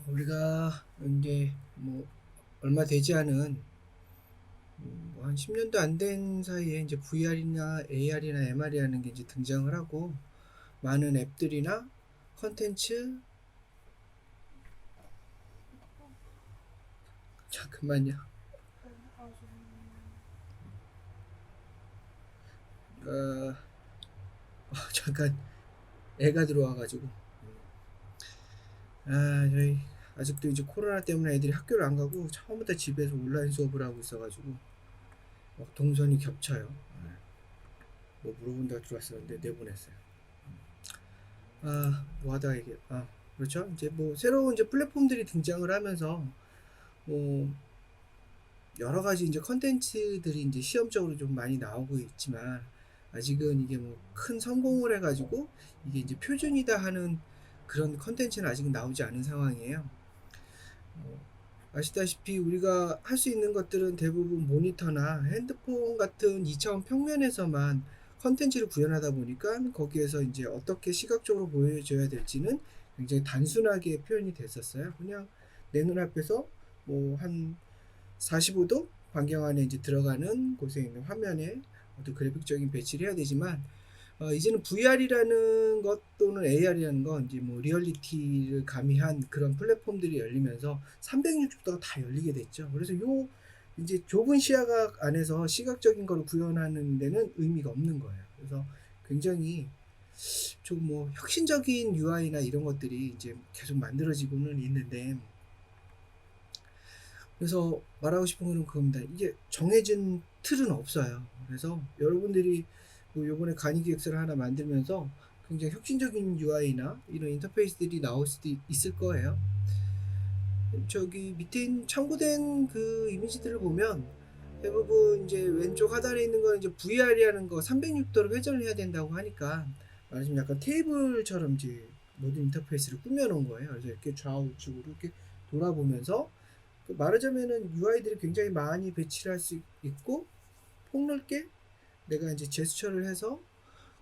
우리가 이제 뭐 얼마 되지 않은 뭐한 10년도 안 된 사이에 이제 VR이나 AR이나 MR이라는 게 이제 등장을 하고 많은 앱들이나 컨텐츠. 잠깐만요. 어, 잠깐 애가 들어와가지고 저희 아직도 이제 코로나 때문에 애들이 학교를 안 가고 처음부터 집에서 온라인 수업을 하고 있어가지고 동선이 겹쳐요. 뭐 물어본다고 들어왔었는데 내보냈어요. 뭐 하다가 이게 그렇죠. 이제 뭐 새로운 이제 플랫폼들이 등장을 하면서 뭐 여러 가지 이제 컨텐츠들이 이제 시험적으로 좀 많이 나오고 있지만 아직은 이게 뭐 큰 성공을 해가지고 이게 이제 표준이다 하는 그런 컨텐츠는 아직 나오지 않은 상황이에요. 어, 아시다시피 우리가 할 수 있는 것들은 대부분 모니터나 핸드폰 같은 2차원 평면에서만 컨텐츠를 구현하다 보니까 거기에서 이제 어떻게 시각적으로 보여줘야 될지는 굉장히 단순하게 표현이 됐었어요. 그냥 내 눈앞에서 뭐 한 45도 반경 안에 이제 들어가는 곳에 있는 화면에 어떤 그래픽적인 배치를 해야 되지만 이제는 VR이라는 것 또는 AR이라는 건 이제 뭐 리얼리티를 가미한 그런 플랫폼들이 열리면서 360도가 다 열리게 됐죠. 그래서 요 이제 좁은 시야각 안에서 시각적인 걸 구현하는 데는 의미가 없는 거예요. 그래서 굉장히 좀 뭐 혁신적인 UI나 이런 것들이 이제 계속 만들어지고는 있는데, 그래서 말하고 싶은 거는 그겁니다. 이게 정해진 틀은 없어요. 그래서 여러분들이 뭐 요번에 간이 기획서를 하나 만들면서 굉장히 혁신적인 UI나 이런 인터페이스들이 나올 수도 있을 거예요. 저기 밑에 참고된 그 이미지들을 보면 대부분 이제 왼쪽 하단에 있는 거는 이제 VR이라는 거 360도로 회전을 해야 된다고 하니까 말하자면 약간 테이블처럼 이제 모든 인터페이스를 꾸며놓은 거예요. 그래서 이렇게 좌우측으로 이렇게 돌아보면서 말하자면은 UI들이 굉장히 많이 배치를 할 수 있고 폭넓게 내가 이제 제스처를 해서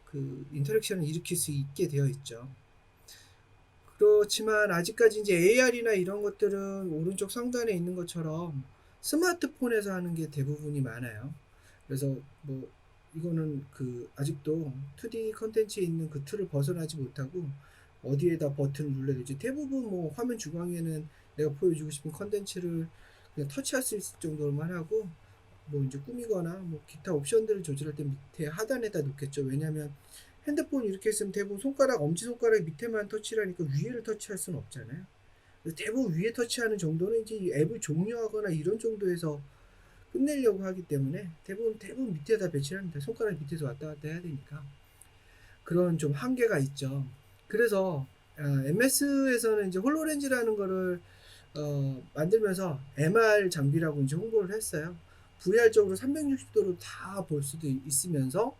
그 인터랙션을 일으킬 수 있게 되어 있죠. 그렇지만 아직까지 이제 AR이나 이런 것들은 오른쪽 상단에 있는 것처럼 스마트폰에서 하는 게 대부분이 많아요. 그래서 뭐 이거는 그 아직도 2D 컨텐츠에 있는 그 틀을 벗어나지 못하고 어디에다 버튼을 눌러야 될지, 대부분 뭐 화면 중앙에는 내가 보여주고 싶은 컨텐츠를 그냥 터치할 수 있을 정도로만 하고 뭐 이제 꾸미거나 뭐 기타 옵션들을 조절할 때 밑에 하단에다 놓겠죠. 왜냐하면 핸드폰 이렇게 있으면 대부분 손가락, 엄지손가락 밑에만 터치를 하니까 위에를 터치할 수는 없잖아요. 그래서 대부분 위에 터치하는 정도는 이제 이 앱을 종료하거나 이런 정도에서 끝내려고 하기 때문에 대부분 밑에다 배치를 합니다. 손가락 밑에서 왔다 갔다 해야 되니까. 그런 좀 한계가 있죠. 그래서 MS에서는 이제 홀로렌즈라는 거를 만들면서 MR 장비라고 이제 홍보를 했어요. VR적으로 360도로 다 볼 수도 있으면서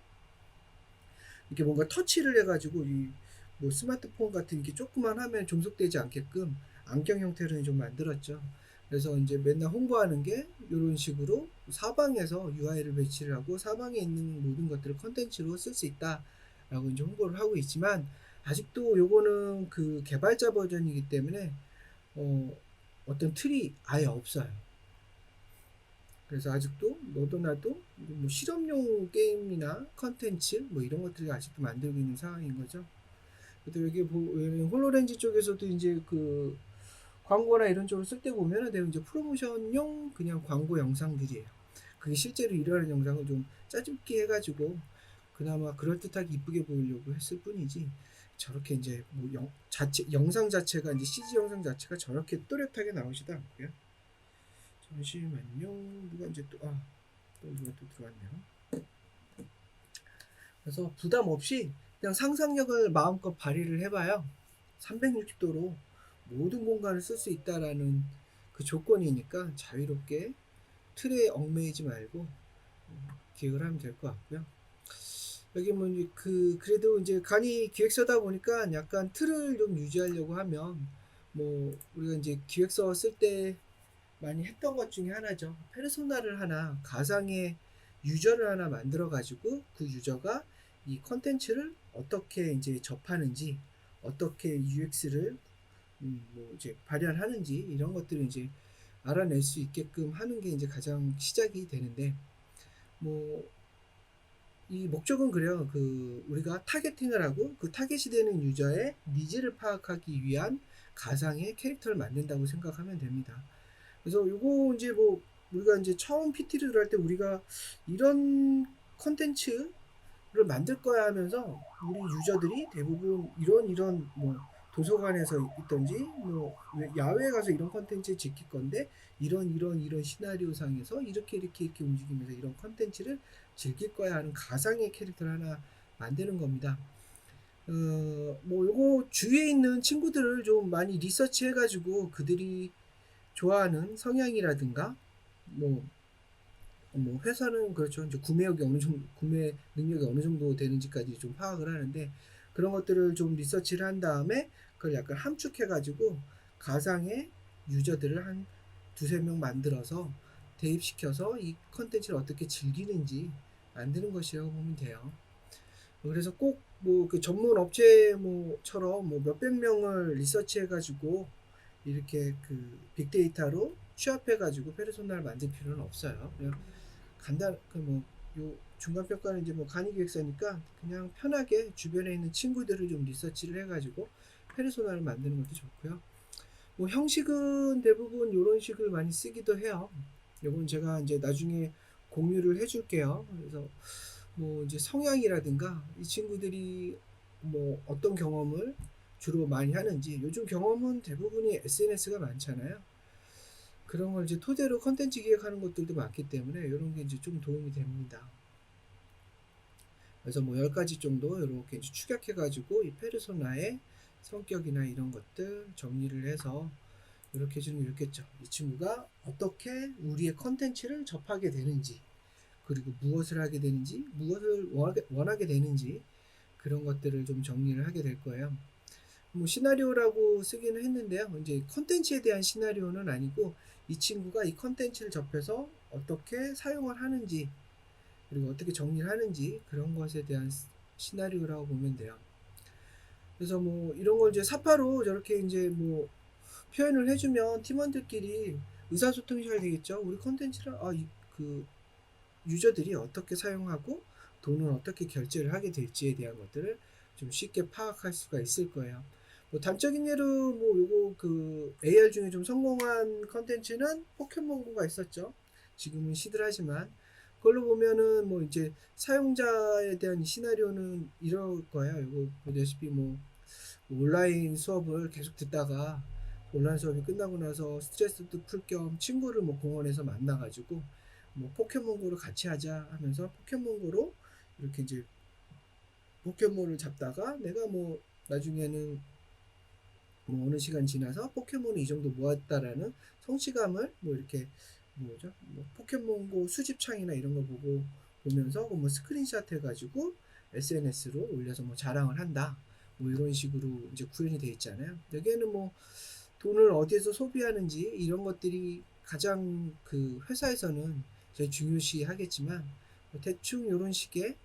이렇게 뭔가 터치를 해가지고 이 뭐 스마트폰 같은 게 조그만 화면에 종속되지 않게끔 안경 형태로 좀 만들었죠. 그래서 이제 맨날 홍보하는 게 이런 식으로 사방에서 UI를 배치를 하고 사방에 있는 모든 것들을 컨텐츠로 쓸 수 있다라고 이제 홍보를 하고 있지만 아직도 요거는 그 개발자 버전이기 때문에 어떤 틀이 아예 없어요. 그래서 아직도 너도 나도 뭐 실험용 게임이나 컨텐츠 뭐 이런 것들이 아직도 만들고 있는 상황인 거죠. 그래도 여기 홀로렌즈 쪽에서도 이제 그 광고나 이런 쪽으로 쓸 때 보면은 대부분 이제 프로모션용 그냥 광고 영상들이에요. 그게 실제로 일어나는 영상을 좀 짜집게 해가지고 그나마 그럴듯하게 이쁘게 보이려고 했을 뿐이지, 저렇게 이제 뭐 영상 자체가 이제 CG 영상 자체가 저렇게 또렷하게 나오지도 않고요. 잠시만요. 누가 이제 또 누가 또 들어왔네요. 그래서 부담 없이 그냥 상상력을 마음껏 발휘를 해봐요. 360도로 모든 공간을 쓸 수 있다라는 그 조건이니까 자유롭게 틀에 얽매이지 말고 기획을 하면 될 것 같고요. 여기 뭐 그래도 이제 간이 기획서다 보니까 약간 틀을 좀 유지하려고 하면 뭐 우리가 이제 기획서 쓸 때 많이 했던 것 중에 하나죠. 페르소나를 하나, 가상의 유저를 하나 만들어 가지고 그 유저가 이 컨텐츠를 어떻게 이제 접하는지, 어떻게 UX를 뭐 이제 발현하는지 이런 것들을 이제 알아낼 수 있게끔 하는 게 이제 가장 시작이 되는데, 뭐 이 목적은 그래요. 그 우리가 타겟팅을 하고 그 타겟이 되는 유저의 니즈를 파악하기 위한 가상의 캐릭터를 만든다고 생각하면 됩니다. 그래서 요거 이제 뭐 우리가 이제 처음 PT를 들어갈 때 우리가 이런 컨텐츠를 만들 거야 하면서 우리 유저들이 대부분 이런 뭐 도서관에서 있던지 뭐 야외에 가서 이런 컨텐츠를 지킬 건데 이런 시나리오 상에서 이렇게 움직이면서 이런 컨텐츠를 즐길 거야 하는 가상의 캐릭터를 하나 만드는 겁니다. 뭐 요거 주위에 있는 친구들을 좀 많이 리서치 해가지고 그들이 좋아하는 성향이라든가 뭐 회사는 그렇죠. 이제 구매 능력이 어느 정도 되는지까지 좀 파악을 하는데, 그런 것들을 좀 리서치를 한 다음에 그걸 약간 함축해가지고 가상의 유저들을 한 두세 명 만들어서 대입시켜서 이 컨텐츠를 어떻게 즐기는지 만드는 것이라고 보면 돼요. 그래서 꼭 뭐 그 전문 업체 뭐처럼 뭐 몇백 명을 리서치해가지고 이렇게 그 빅데이터로 취합해가지고 페르소나를 만들 필요는 없어요. 그냥 그 뭐 요 중간 평가는 이제 뭐 간이 기획사니까 그냥 편하게 주변에 있는 친구들을 좀 리서치를 해가지고 페르소나를 만드는 것도 좋고요. 뭐 형식은 대부분 이런 식을 많이 쓰기도 해요. 요건 제가 이제 나중에 공유를 해줄게요. 그래서 뭐 이제 성향이라든가 이 친구들이 뭐 어떤 경험을 주로 많이 하는지, 요즘 경험은 대부분이 SNS가 많잖아요. 그런 걸 이제 토대로 컨텐츠 기획하는 것들도 많기 때문에 이런 게 이제 좀 도움이 됩니다. 그래서 뭐 10가지 정도 이렇게 이제 축약해가지고 이 페르소나의 성격이나 이런 것들 정리를 해서 이렇게 해주는 게 좋겠죠. 이 친구가 어떻게 우리의 컨텐츠를 접하게 되는지, 그리고 무엇을 하게 되는지, 무엇을 원하게 되는지, 그런 것들을 좀 정리를 하게 될 거예요. 뭐 시나리오라고 쓰기는 했는데요. 이제 컨텐츠에 대한 시나리오는 아니고 이 친구가 이 컨텐츠를 접해서 어떻게 사용을 하는지, 그리고 어떻게 정리를 하는지, 그런 것에 대한 시나리오라고 보면 돼요. 그래서 뭐 이런 걸 이제 사파로 저렇게 이제 뭐 표현을 해주면 팀원들끼리 의사소통이 잘 되겠죠. 우리 컨텐츠를 그 유저들이 어떻게 사용하고 돈을 어떻게 결제를 하게 될지에 대한 것들을 좀 쉽게 파악할 수가 있을 거예요. 뭐 단적인 예로 뭐 요거 그 AR 중에 좀 성공한 컨텐츠는 포켓몬고가 있었죠. 지금은 시들하지만 그걸로 보면은 뭐 이제 사용자에 대한 시나리오는 이럴 거예요. 이거 보다시피 뭐 온라인 수업을 계속 듣다가 온라인 수업이 끝나고 나서 스트레스도 풀 겸 친구를 뭐 공원에서 만나가지고 뭐 포켓몬고를 같이 하자 하면서 포켓몬고로 이렇게 이제 포켓몬을 잡다가 내가 뭐 나중에는 뭐 어느 시간 지나서 포켓몬을 이 정도 모았다라는 성취감을 뭐 이렇게 뭐죠? 뭐 포켓몬고 수집창이나 이런 거 보면서 뭐 스크린샷 해가지고 SNS로 올려서 뭐 자랑을 한다. 뭐 이런 식으로 이제 구현이 돼 있잖아요. 여기에는 뭐 돈을 어디에서 소비하는지 이런 것들이 가장 그 회사에서는 제일 중요시 하겠지만 뭐 대충 이런 식의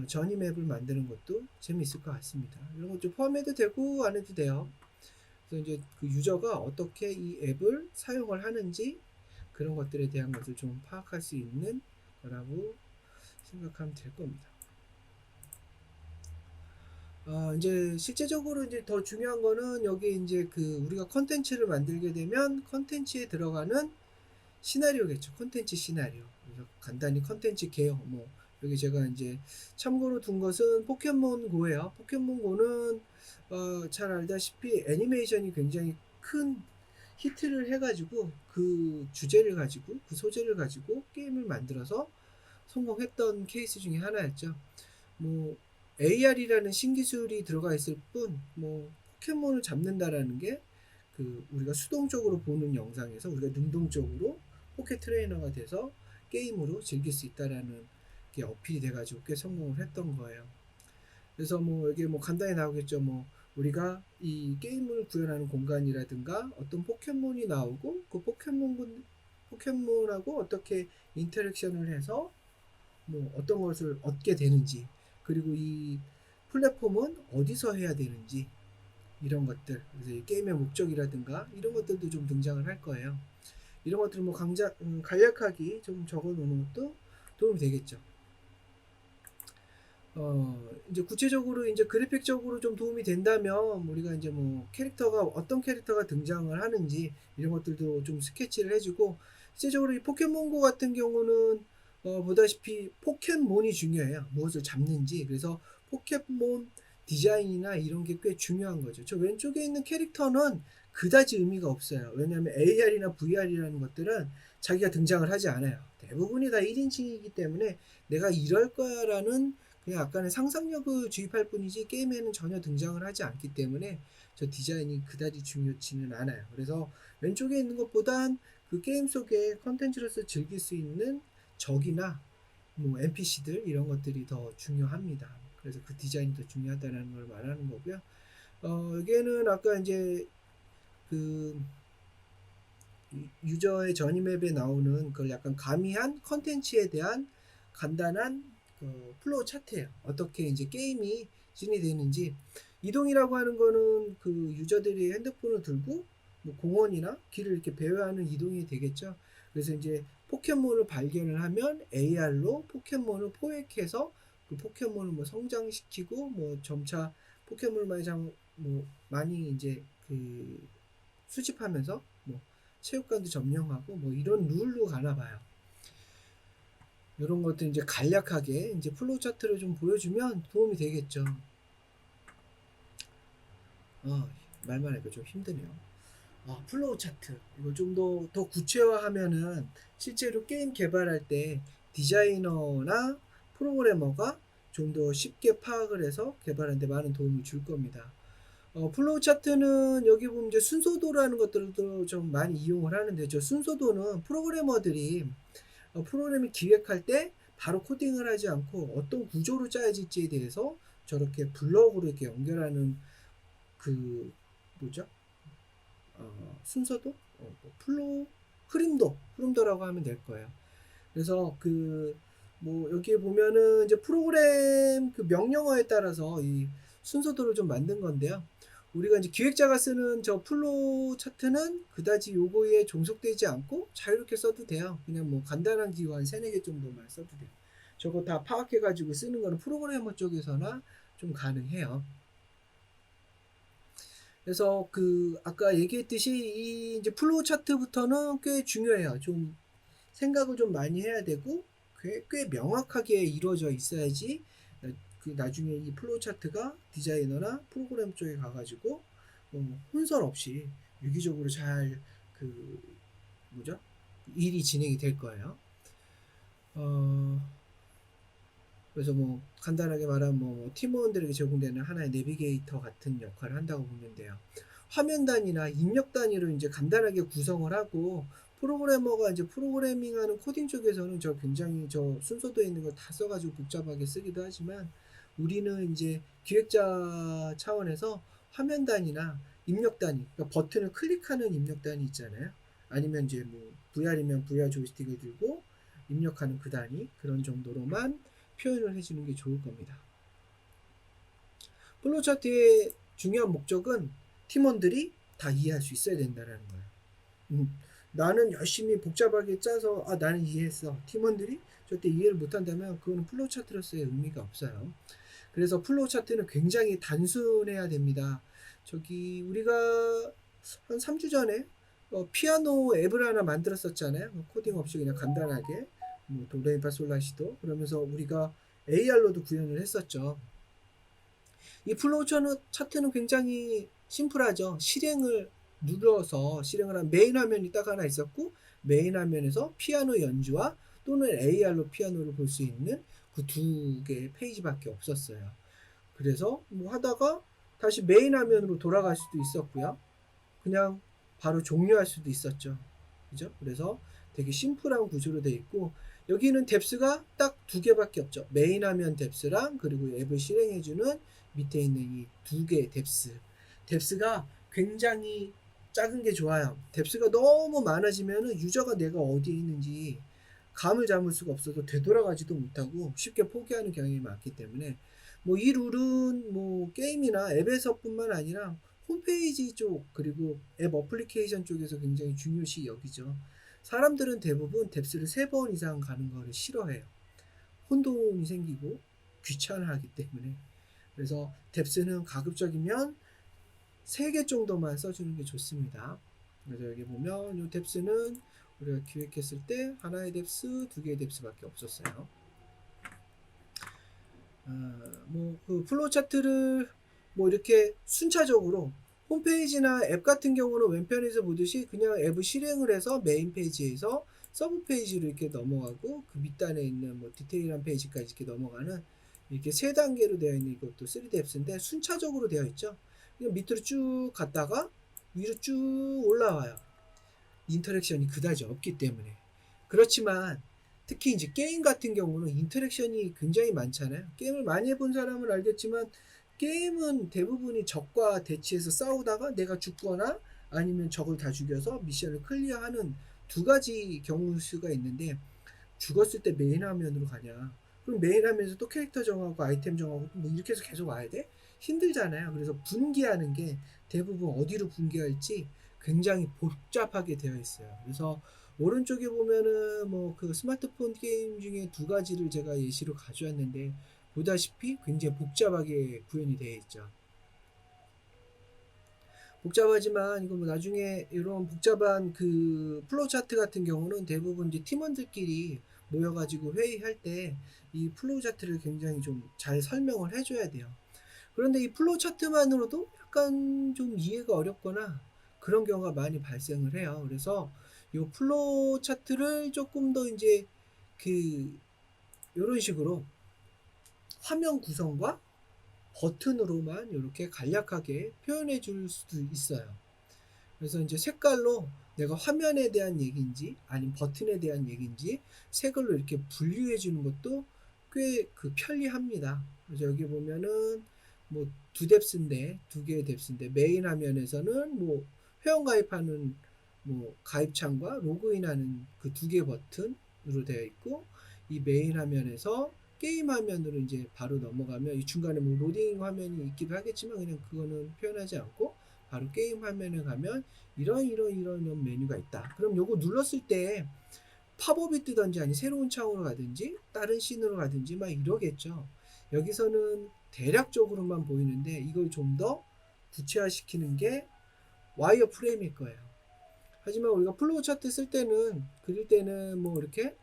전이 맵을 만드는 것도 재미있을 것 같습니다. 이런 것 좀 포함해도 되고 안 해도 돼요. 그래서 이제 그 유저가 어떻게 이 앱을 사용을 하는지 그런 것들에 대한 것을 좀 파악할 수 있는 거라고 생각하면 될 겁니다. 이제 실제적으로 이제 더 중요한 거는 여기 이제 그 우리가 컨텐츠를 만들게 되면 컨텐츠에 들어가는 시나리오겠죠. 컨텐츠 시나리오. 그래서 간단히 컨텐츠 개요. 뭐 여기 제가 이제 참고로 둔 것은 포켓몬고예요. 포켓몬고는 잘 알다시피 애니메이션이 굉장히 큰 히트를 해가지고 그 주제를 가지고 그 소재를 가지고 게임을 만들어서 성공했던 케이스 중에 하나였죠. 뭐 AR이라는 신기술이 들어가 있을 뿐, 뭐 포켓몬을 잡는다라는 게 그 우리가 수동적으로 보는 영상에서 우리가 능동적으로 포켓 트레이너가 돼서 게임으로 즐길 수 있다라는 게 어필이 돼가지고 꽤 성공을 했던 거예요. 그래서 뭐 여기 뭐 간단히 나오겠죠. 뭐 우리가 이 게임을 구현하는 공간이라든가 어떤 포켓몬이 나오고 그 포켓몬하고 어떻게 인터랙션을 해서 뭐 어떤 것을 얻게 되는지, 그리고 이 플랫폼은 어디서 해야 되는지, 이런 것들, 그래서 이 게임의 목적이라든가 이런 것들도 좀 등장을 할 거예요. 이런 것들을 뭐 간략하게 좀 적어 놓는 것도 도움이 되겠죠. 이제 구체적으로 이제 그래픽적으로 좀 도움이 된다면 우리가 이제 뭐 캐릭터가 어떤 캐릭터가 등장을 하는지 이런 것들도 좀 스케치를 해주고, 실제적으로 이 포켓몬고 같은 경우는 보다시피 포켓몬이 중요해요. 무엇을 잡는지. 그래서 포켓몬 디자인이나 이런 게 꽤 중요한 거죠. 저 왼쪽에 있는 캐릭터는 그다지 의미가 없어요. 왜냐하면 AR이나 VR이라는 것들은 자기가 등장을 하지 않아요. 대부분이 다 1인칭이기 때문에 내가 이럴 거야라는 그냥 약간의 상상력을 주입할 뿐이지 게임에는 전혀 등장을 하지 않기 때문에 저 디자인이 그다지 중요치는 않아요. 그래서 왼쪽에 있는 것보단 그 게임 속의 컨텐츠로서 즐길 수 있는 적이나 뭐 NPC들 이런 것들이 더 중요합니다. 그래서 그 디자인이 더 중요하다는 걸 말하는 거고요. 여기에는 아까 이제 그 유저의 전이맵에 나오는 그걸 약간 가미한 컨텐츠에 대한 간단한 플로우 차트예요. 어떻게 이제 게임이 진행되는지. 이동이라고 하는 거는 그 유저들이 핸드폰을 들고 뭐 공원이나 길을 이렇게 배회하는 이동이 되겠죠. 그래서 이제 포켓몬을 발견을 하면 AR로 포켓몬을 포획해서 그 포켓몬을 뭐 성장시키고 뭐 점차 포켓몬을 많이 이제 그 수집하면서 뭐 체육관도 점령하고 뭐 이런 룰로 가나 봐요. 이런 것들 이제 간략하게 이제 플로우 차트를 좀 보여주면 도움이 되겠죠. 말만 하니까 좀 힘드네요. 플로우 차트 이거 좀 더 구체화하면은 실제로 게임 개발할 때 디자이너나 프로그래머가 좀 더 쉽게 파악을 해서 개발하는데 많은 도움을 줄 겁니다. 플로우 차트는 여기 보면 이제 순서도라는 것들도 좀 많이 이용을 하는데, 저 순서도는 프로그래머들이 프로그램을 기획할 때 바로 코딩을 하지 않고 어떤 구조로 짜여질지에 대해서 저렇게 블럭으로 이렇게 연결하는 그 뭐죠? 순서도? 플로우? 흐름도라고 하면 될 거예요. 그래서 뭐 여기에 보면은 이제 프로그램 그 명령어에 따라서 이 순서도를 좀 만든 건데요. 우리가 이제 기획자가 쓰는 저 플로우 차트는 그다지 요거에 종속되지 않고 자유롭게 써도 돼요. 그냥 뭐 간단한 기호 한 3-4개 정도만 써도 돼요. 저거 다 파악해가지고 쓰는 거는 프로그래머 쪽에서나 좀 가능해요. 그래서 아까 얘기했듯이 이 이제 플로우 차트부터는 꽤 중요해요. 좀 생각을 좀 많이 해야 되고 꽤 명확하게 이루어져 있어야지 나중에 이 플로우 차트가 디자이너나 프로그램 쪽에 가가지고 혼선 없이 유기적으로 잘 뭐죠? 일이 진행이 될 거예요. 그래서 뭐 간단하게 말하면 뭐 팀원들에게 제공되는 하나의 내비게이터 같은 역할을 한다고 보면 돼요. 화면 단위나 입력 단위로 이제 간단하게 구성을 하고, 프로그래머가 이제 프로그래밍하는 코딩 쪽에서는 저 굉장히 저 순서도에 있는 걸 다 써가지고 복잡하게 쓰기도 하지만, 우리는 이제 기획자 차원에서 화면 단위나 입력 단위, 그러니까 버튼을 클릭하는 입력 단위 있잖아요. 아니면 이제 뭐 VR이면 VR 조이스틱을 들고 입력하는 그 단위, 그런 정도로만 표현을 해주는 게 좋을 겁니다. 플로우 차트의 중요한 목적은 팀원들이 다 이해할 수 있어야 된다는 거예요. 나는 열심히 복잡하게 짜서 나는 이해했어. 팀원들이 절대 이해를 못한다면 그거는 플로우 차트로서의 의미가 없어요. 그래서 플로우 차트는 굉장히 단순해야 됩니다. 우리가 한 3주 전에 피아노 앱을 하나 만들었었잖아요. 코딩 없이 그냥 간단하게 뭐 도레미파솔라시도 그러면서 우리가 AR로도 구현을 했었죠. 이 플로우 차트는 굉장히 심플하죠. 실행을 눌러서 실행을 한 메인 화면이 딱 하나 있었고, 메인 화면에서 피아노 연주와 또는 AR로 피아노를 볼 수 있는 그 2개의 페이지밖에 없었어요. 그래서 뭐 하다가 다시 메인 화면으로 돌아갈 수도 있었고요. 그냥 바로 종료할 수도 있었죠. 그죠? 그래서 되게 심플한 구조로 되어 있고, 여기는 뎁스가 딱 2개밖에 없죠. 메인 화면 뎁스랑 그리고 앱을 실행해주는 밑에 있는 이 2개의 뎁스. 뎁스가 굉장히 작은 게 좋아요. 뎁스가 너무 많아지면 유저가 내가 어디에 있는지 감을 잡을 수가 없어서 되돌아가지도 못하고 쉽게 포기하는 경향이 많기 때문에, 뭐 이 룰은 뭐 게임이나 앱에서뿐만 아니라 홈페이지 쪽 그리고 앱 어플리케이션 쪽에서 굉장히 중요시 여기죠. 사람들은 대부분 뎁스를 3번 이상 가는 거를 싫어해요. 혼돈이 생기고 귀찮아하기 때문에. 그래서 뎁스는 가급적이면 3개 정도만 써주는 게 좋습니다. 그래서 여기 보면 이 뎁스는 우리가 기획했을 때 하나의 뎁스, 2개의 뎁스밖에 없었어요. 그 플로우 차트를 뭐 이렇게 순차적으로 홈페이지나 앱 같은 경우는 왼편에서 보듯이 그냥 앱을 실행을 해서 메인 페이지에서 서브 페이지로 이렇게 넘어가고 그 밑단에 있는 뭐 디테일한 페이지까지 이렇게 넘어가는 이렇게 3단계로 되어 있는 이것도 3D 앱스인데 순차적으로 되어 있죠. 그냥 밑으로 쭉 갔다가 위로 쭉 올라와요. 인터랙션이 그다지 없기 때문에. 그렇지만 특히 이제 게임 같은 경우는 인터랙션이 굉장히 많잖아요. 게임을 많이 해본 사람은 알겠지만 게임은 대부분이 적과 대치해서 싸우다가 내가 죽거나 아니면 적을 다 죽여서 미션을 클리어하는 2가지 경우 수가 있는데, 죽었을 때 메인 화면으로 가냐? 그럼 메인 화면에서 또 캐릭터 정하고 아이템 정하고 뭐 이렇게 해서 계속 와야 돼? 힘들잖아요. 그래서 분기하는 게 대부분 어디로 분기할지 굉장히 복잡하게 되어 있어요. 그래서 오른쪽에 보면은 뭐 그 스마트폰 게임 중에 2가지를 제가 예시로 가져왔는데 보다시피 굉장히 복잡하게 구현이 되어 있죠. 복잡하지만 이거 뭐 나중에 이런 복잡한 그 플로우 차트 같은 경우는 대부분 이제 팀원들끼리 모여가지고 회의할 때 이 플로우 차트를 굉장히 좀 잘 설명을 해줘야 돼요. 그런데 이 플로우 차트만으로도 약간 좀 이해가 어렵거나 그런 경우가 많이 발생을 해요. 그래서 이 플로우 차트를 조금 더 이제 그 이런 식으로 화면 구성과 버튼으로만 이렇게 간략하게 표현해 줄 수도 있어요. 그래서 이제 색깔로 내가 화면에 대한 얘기인지 아니면 버튼에 대한 얘기인지 색깔로 이렇게 분류해 주는 것도 꽤 그 편리합니다. 그래서 여기 보면은 뭐 2뎁스인데 2개의 뎁스인데 메인 화면에서는 뭐 회원 가입하는 뭐 가입창과 로그인하는 그 2개 버튼으로 되어 있고, 이 메인 화면에서 게임 화면으로 이제 바로 넘어가면 이 중간에 뭐 로딩 화면이 있기도 하겠지만 그냥 그거는 표현하지 않고 바로 게임 화면에 가면 이런 메뉴가 있다. 그럼 요거 눌렀을 때 팝업이 뜨든지 아니 새로운 창으로 가든지 다른 씬으로 가든지 막 이러겠죠. 여기서는 대략적으로만 보이는데 이걸 좀 더 구체화시키는 게 와이어 프레임일 거예요. 하지만 우리가 플로우 차트 쓸 때는 그릴 때는 뭐 이렇게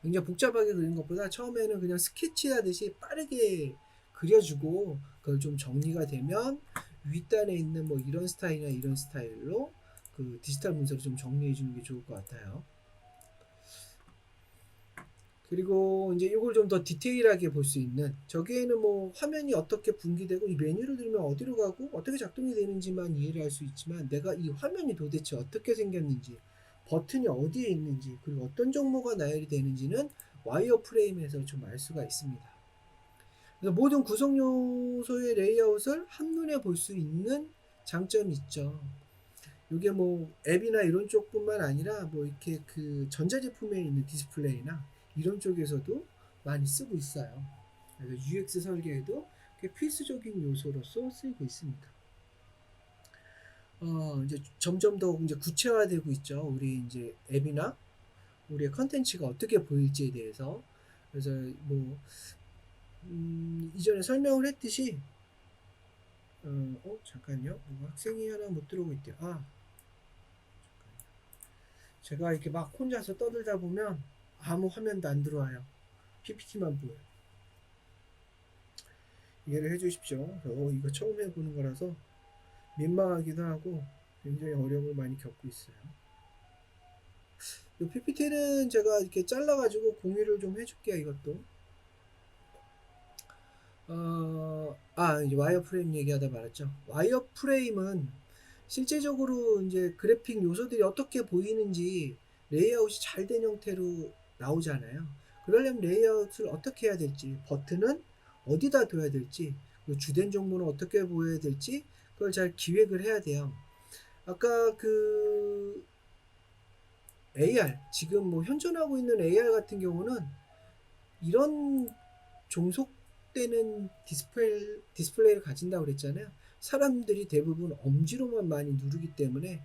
굉장히 복잡하게 그리는 것보다 처음에는 그냥 스케치하듯이 빠르게 그려주고 그걸 좀 정리가 되면 윗단에 있는 뭐 이런 스타일이나 이런 스타일로 그 디지털 문서를 좀 정리해 주는 게 좋을 것 같아요. 그리고 이제 이걸 좀 더 디테일하게 볼 수 있는, 저기에는 뭐 화면이 어떻게 분기되고 이 메뉴를 누르면 어디로 가고 어떻게 작동이 되는지만 이해를 할 수 있지만 내가 이 화면이 도대체 어떻게 생겼는지, 버튼이 어디에 있는지, 그리고 어떤 정보가 나열이 되는지는 와이어 프레임에서 좀 알 수가 있습니다. 그래서 모든 구성 요소의 레이아웃을 한눈에 볼 수 있는 장점이 있죠. 이게 뭐 앱이나 이런 쪽뿐만 아니라 뭐 이렇게 그 전자제품에 있는 디스플레이나 이런 쪽에서도 많이 쓰고 있어요. 그래서 UX 설계에도 필수적인 요소로서 쓰이고 있습니다. 이제 점점 더 이제 구체화되고 있죠. 우리 이제 앱이나 우리의 컨텐츠가 어떻게 보일지에 대해서. 그래서 뭐 이전에 설명을 했듯이 잠깐요. 학생이 하나 못 들어오고 있대요. 제가 이렇게 막 혼자서 떠들다 보면 아무 화면도 안 들어와요. PPT만 보여요. 이해를 해주십시오. 이거 처음 해보는 거라서 민망하기도 하고 굉장히 어려움을 많이 겪고 있어요. 이 PPT는 제가 이렇게 잘라가지고 공유를 좀 해줄게요. 이것도. 이제 와이어 프레임 얘기하다 말았죠. 와이어 프레임은 실제적으로 이제 그래픽 요소들이 어떻게 보이는지 레이아웃이 잘 된 형태로 나오잖아요. 그러려면 레이아웃을 어떻게 해야 될지, 버튼은 어디다 둬야 될지, 주된 정보는 어떻게 보여야 될지 그걸 잘 기획을 해야 돼요. 아까 그 AR, 지금 뭐 현존하고 있는 AR 같은 경우는 이런 종속 왜곡되는 디스플레이를 가진다고 그랬잖아요. 사람들이 대부분 엄지로만 많이 누르기 때문에,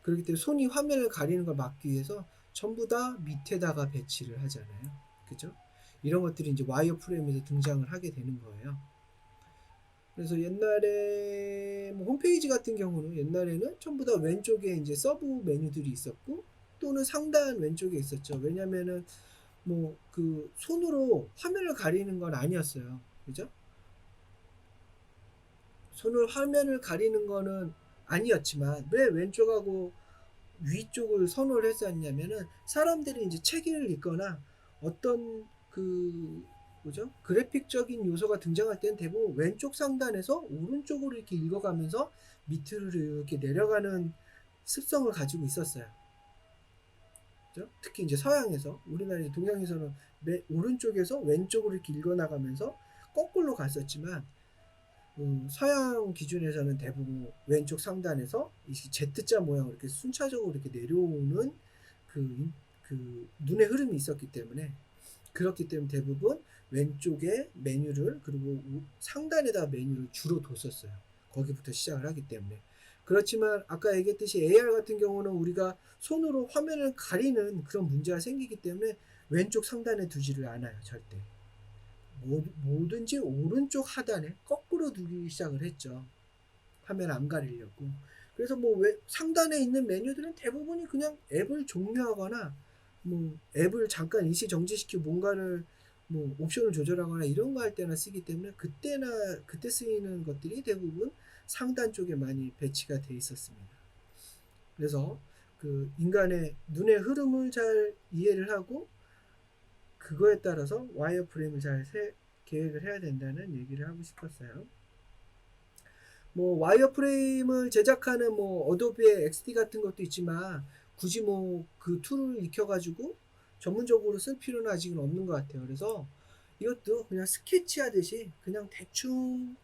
그렇기 때문에 손이 화면을 가리는 걸 막기 위해서 전부 다 밑에다가 배치를 하잖아요. 그죠? 이런 것들이 이제 와이어 프레임에서 등장을 하게 되는 거예요. 그래서 옛날에 뭐 홈페이지 같은 경우는 옛날에는 전부 다 왼쪽에 이제 서브 메뉴들이 있었고, 또는 상단 왼쪽에 있었죠. 왜냐면은 뭐 그 손으로 화면을 가리는 건 아니었어요. 그죠? 손으로 화면을 가리는 거는 아니었지만 왜 왼쪽하고 위쪽을 선호를 했었냐면은, 사람들이 이제 책을 읽거나 어떤 그 뭐죠? 그래픽적인 요소가 등장할 때는 대부분 왼쪽 상단에서 오른쪽으로 이렇게 읽어가면서 밑으로 이렇게 내려가는 습성을 가지고 있었어요. 그죠? 특히 이제 서양에서, 우리나라 동양에서는 오른쪽에서 왼쪽으로 이렇게 읽어나가면서 거꾸로 갔었지만, 서양 기준에서는 대부분 왼쪽 상단에서 이 Z자 모양으로 이렇게 순차적으로 이렇게 내려오는 그, 그 눈의 흐름이 있었기 때문에, 그렇기 때문에 대부분 왼쪽에 메뉴를, 그리고 상단에다 메뉴를 주로 뒀었어요. 거기부터 시작을 하기 때문에. 그렇지만 아까 얘기했듯이 AR 같은 경우는 우리가 손으로 화면을 가리는 그런 문제가 생기기 때문에 왼쪽 상단에 두지를 않아요. 절대. 뭐든지 오른쪽 하단에 거꾸로 두기 시작을 했죠. 화면 안 가리려고. 그래서 뭐 상단에 있는 메뉴들은 대부분이 그냥 앱을 종료하거나, 뭐 앱을 잠깐 일시 정지시키고 뭔가를 뭐 옵션을 조절하거나 이런 거 할 때나 쓰기 때문에, 그때 쓰이는 것들이 대부분 상단 쪽에 많이 배치가 돼 있었습니다. 그래서 그 인간의 눈의 흐름을 잘 이해를 하고, 그거에 따라서 와이어 프레임을 잘 계획을 해야 된다는 얘기를 하고 싶었어요. 뭐 와이어 프레임을 제작하는 뭐 어도비의 XD 같은 것도 있지만, 굳이 뭐 그 툴을 익혀가지고 전문적으로 쓸 필요는 아직은 없는 것 같아요. 그래서 이것도 그냥 스케치 하듯이 그냥 대충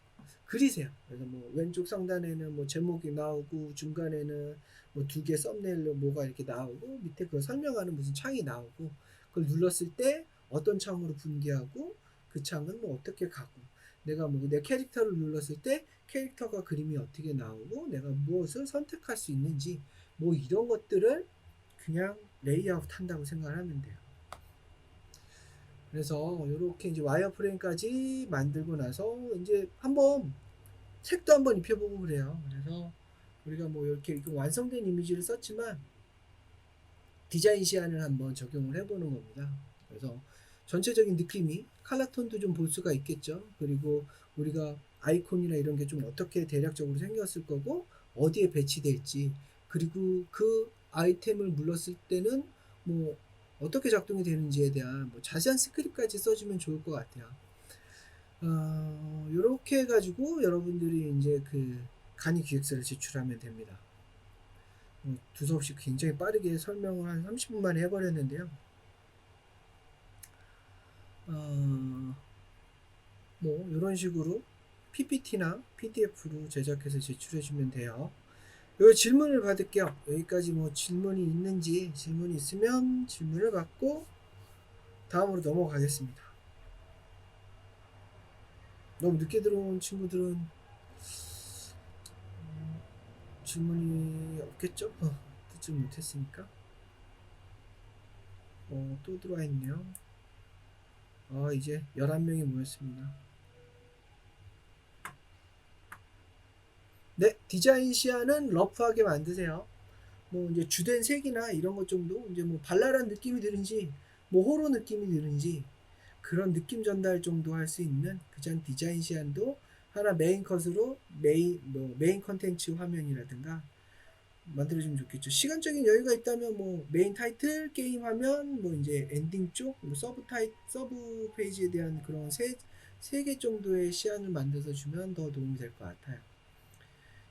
그리세요. 그래서 뭐 왼쪽 상단에는 뭐 제목이 나오고, 중간에는 뭐 2개 썸네일로 뭐가 이렇게 나오고, 밑에 그걸 설명하는 무슨 창이 나오고, 그걸 눌렀을 때 어떤 창으로 분기하고, 그 창은 뭐 어떻게 가고, 내가 뭐 내 캐릭터를 눌렀을 때 캐릭터가 그림이 어떻게 나오고, 내가 무엇을 선택할 수 있는지, 뭐 이런 것들을 그냥 레이아웃 한다고 생각을 하면 돼요. 그래서 이렇게 이제 와이어프레임까지 만들고 나서 이제 한번 색도 한번 입혀보고 그래요. 그래서 우리가 뭐 이렇게 완성된 이미지를 썼지만 디자인 시안을 한번 적용을 해보는 겁니다. 그래서 전체적인 느낌이, 칼라톤도 좀 볼 수가 있겠죠. 그리고 우리가 아이콘이나 이런 게 좀 어떻게 대략적으로 생겼을 거고, 어디에 배치될지, 그리고 그 아이템을 눌렀을 때는 뭐 어떻게 작동이 되는지에 대한 뭐 자세한 스크립트까지 써주면 좋을 것 같아요. 요렇게 해가지고 여러분들이 이제 그 간이 기획서를 제출하면 됩니다. 두서없이 굉장히 빠르게 설명을 한 30분 만에 해버렸는데요. 뭐 이런 식으로 PPT나 PDF로 제작해서 제출해주면 돼요. 요 질문을 받을게요. 여기까지 뭐 질문이 있는지, 질문이 있으면 질문을 받고 다음으로 넘어가겠습니다. 너무 늦게 들어온 친구들은 질문이 없겠죠? 듣지 못했으니까. 또 들어와 있네요. 이제 11명이 모였습니다. 네, 디자인 시안은 러프하게 만드세요. 뭐 이제 주된 색이나 이런 것 정도, 이제 뭐 발랄한 느낌이 드는지, 뭐 호러 느낌이 드는지, 그런 느낌 전달 정도 할 수 있는 그전 디자인 시안도 하나 메인 컷으로 메인 컨텐츠 화면이라든가 만들어주면 좋겠죠. 시간적인 여유가 있다면 뭐 메인 타이틀, 게임 화면, 뭐 이제 엔딩 쪽, 뭐 서브 페이지에 대한 그런 세 개 정도의 시안을 만들어서 주면 더 도움이 될 것 같아요.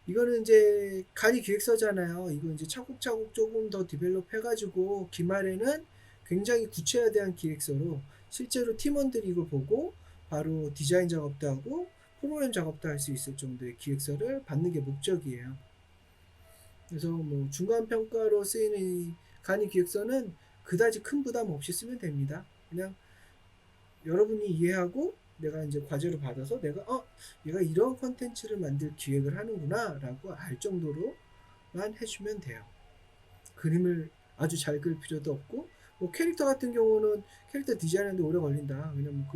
이거는 이제 간이 기획서잖아요. 이거 이제 차곡차곡 조금 더 디벨롭 해가지고 기말에는 굉장히 구체화된 기획서로 실제로 팀원들이 이거 보고 바로 디자인 작업도 하고 프로그램 작업도 할 수 있을 정도의 기획서를 받는 게 목적이에요. 그래서 뭐 중간 평가로 쓰이는 이 간이 기획서는 그다지 큰 부담 없이 쓰면 됩니다. 그냥 여러분이 이해하고 내가 이제 과제로 받아서 내가 얘가 이런 컨텐츠를 만들 기획을 하는구나 라고 알 정도로만 해주면 돼요. 그림을 아주 잘 그릴 필요도 없고, 뭐 캐릭터 같은 경우는 캐릭터 디자인하는데 오래 걸린다. 그냥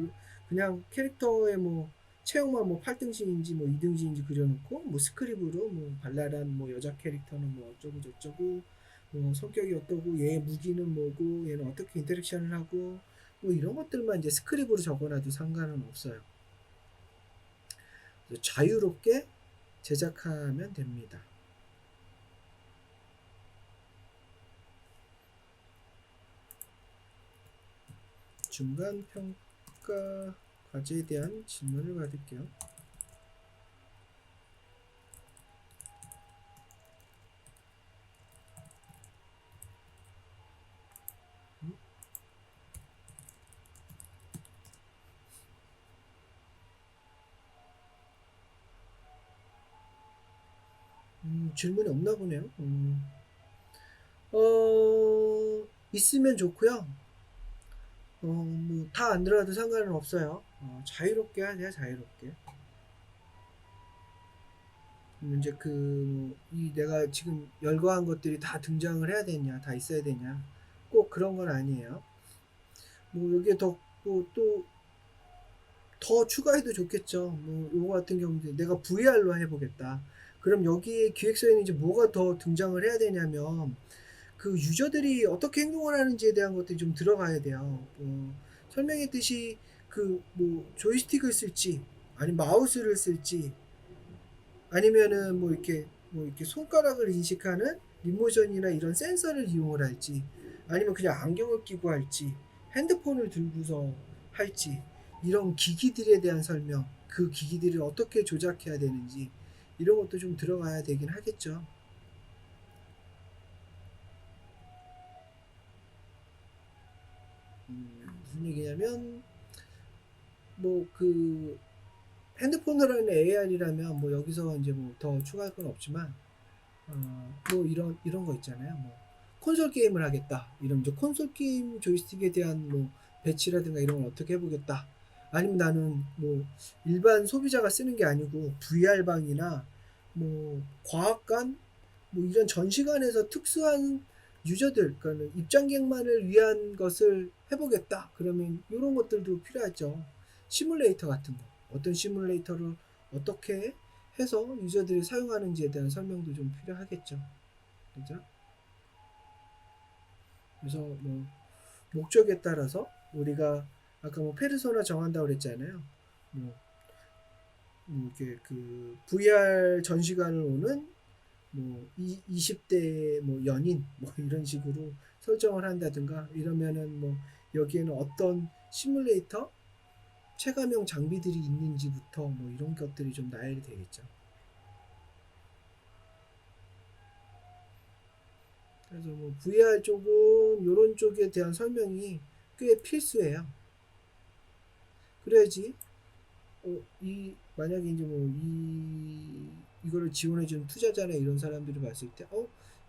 그냥 캐릭터의 뭐 체형만 뭐 8등신인지 뭐 2등신인지 그려놓고, 뭐 스크립으로 뭐 발랄한 뭐 여자 캐릭터는 뭐 어쩌고 저쩌고, 뭐 성격이 어떠고, 얘의 무기는 뭐고, 얘는 어떻게 인터랙션을 하고, 뭐 이런 것들만 이제 스크립으로 적어놔도 상관은 없어요. 자유롭게 제작하면 됩니다. 중간 평가 과제에 대한 질문을 받을게요. 질문이 없나 보네요. 있으면 좋고요. 뭐 다 안 들어가도 상관은 없어요. 자유롭게 하세요, 자유롭게. 이제 이 내가 지금 열거한 것들이 다 등장을 해야 되냐, 다 있어야 되냐, 꼭 그런 건 아니에요. 뭐 여기에 더 추가해도 좋겠죠. 뭐 요거 같은 경우도 내가 VR로 해보겠다. 그럼 여기에 기획서에는 이제 뭐가 더 등장을 해야 되냐면, 그 유저들이 어떻게 행동을 하는지에 대한 것들이 좀 들어가야 돼요. 설명했듯이 그 뭐 조이스틱을 쓸지, 아니면 마우스를 쓸지, 아니면은 뭐 이렇게 손가락을 인식하는 리모션이나 이런 센서를 이용을 할지, 아니면 그냥 안경을 끼고 할지, 핸드폰을 들고서 할지, 이런 기기들에 대한 설명, 그 기기들을 어떻게 조작해야 되는지, 이런 것도 좀 들어가야 되긴 하겠죠. 무슨 얘기냐면, 뭐 핸드폰으로 하는 AR이라면 뭐 여기서 이제 뭐 더 추가할 건 없지만, 뭐 이런 거 있잖아요. 뭐 콘솔 게임을 하겠다. 이런 이제 콘솔 게임 조이스틱에 대한 뭐 배치라든가 이런 걸 어떻게 해보겠다. 아니면 나는 뭐 일반 소비자가 쓰는 게 아니고 VR방이나 뭐 과학관, 뭐 이런 전시관에서 특수한 유저들, 그러니까 입장객만을 위한 것을 해보겠다. 그러면 이런 것들도 필요하죠. 시뮬레이터 같은 거. 어떤 시뮬레이터를 어떻게 해서 유저들이 사용하는지에 대한 설명도 좀 필요하겠죠. 그죠? 그래서 뭐 목적에 따라서 우리가 아까 뭐 페르소나 정한다고 그랬잖아요. 뭐, 뭐 이렇게 VR 전시관을 오는 뭐 20대 뭐 연인 뭐 이런 식으로 설정을 한다든가, 이러면은 뭐 여기에는 어떤 시뮬레이터 체감형 장비들이 있는지부터 뭐 이런 것들이 좀 나열이 되겠죠. 그래서 뭐 VR 쪽은 이런 쪽에 대한 설명이 꽤 필수예요. 그래야지 만약에 이제 뭐 이거를 지원해주는 투자자나 이런 사람들이 봤을 때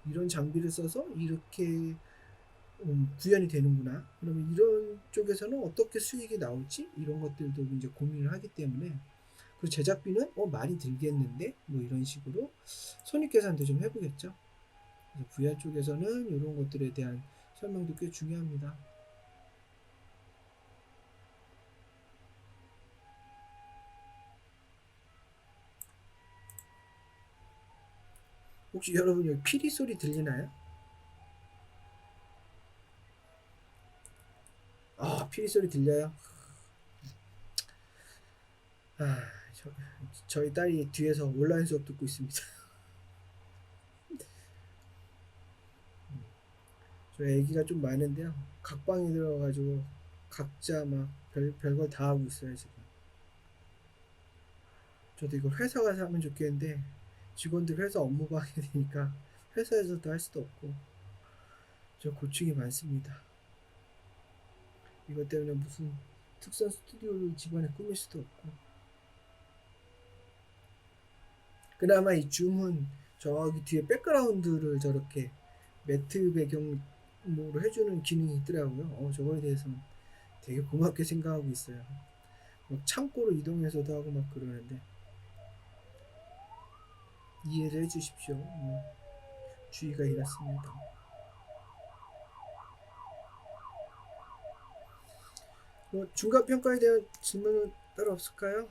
이런 장비를 써서 이렇게 구현이 되는구나. 그러면 이런 쪽에서는 어떻게 수익이 나올지 이런 것들도 이제 고민을 하기 때문에, 그 제작비는 많이 들겠는데 뭐 이런 식으로 손익 계산도 좀 해보겠죠. 그래서 VR 쪽에서는 이런 것들에 대한 설명도 꽤 중요합니다. 혹시 여러분 여기 피리 소리 들리나요? 피리 소리 들려요? 아, 저희 딸이 뒤에서 온라인 수업 듣고 있습니다. 저희 애기가 좀 많은데요. 각방에 들어가가지고 각자 막 별걸 다 하고 있어요 지금. 저도 이걸 회사 가서 하면 좋겠는데 직원들 회사 업무가 하게 되니까 회사에서도 할 수도 없고, 저 고충이 많습니다. 이것 때문에 무슨 특선 스튜디오를 집안에 꾸밀 수도 없고. 그나마 이 줌은 저기 뒤에 백그라운드를 저렇게 매트 배경으로 해주는 기능이 있더라고요. 저거에 대해서는 되게 고맙게 생각하고 있어요. 막 창고로 이동해서도 하고 막 그러는데 이해를 해주십시오. 주의가 이렇습니다. 중간평가에 대한 질문은 따로 없을까요?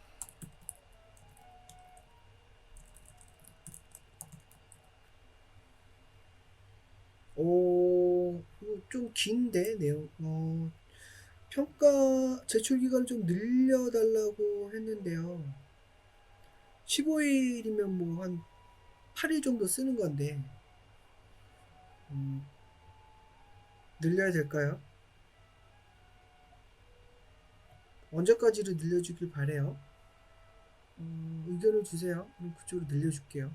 좀 긴데 내용. 평가 제출 기간을 좀 늘려달라고 했는데요. 15일이면 뭐 한 8일 정도 쓰는 건데 늘려야 될까요? 언제까지를 늘려주길 바래요. 의견을 주세요. 그럼 그쪽으로 늘려줄게요.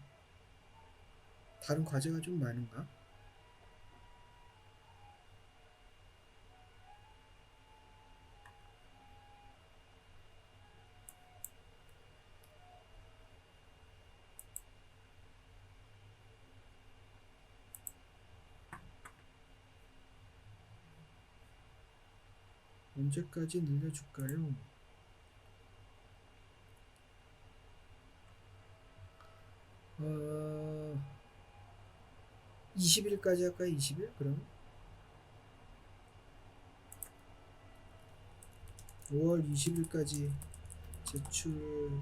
다른 과제가 좀 많은가? 언제까지 늘려줄까요? 20일까지 할까요? 20일? 그럼 5월 20일까지 제출할까요?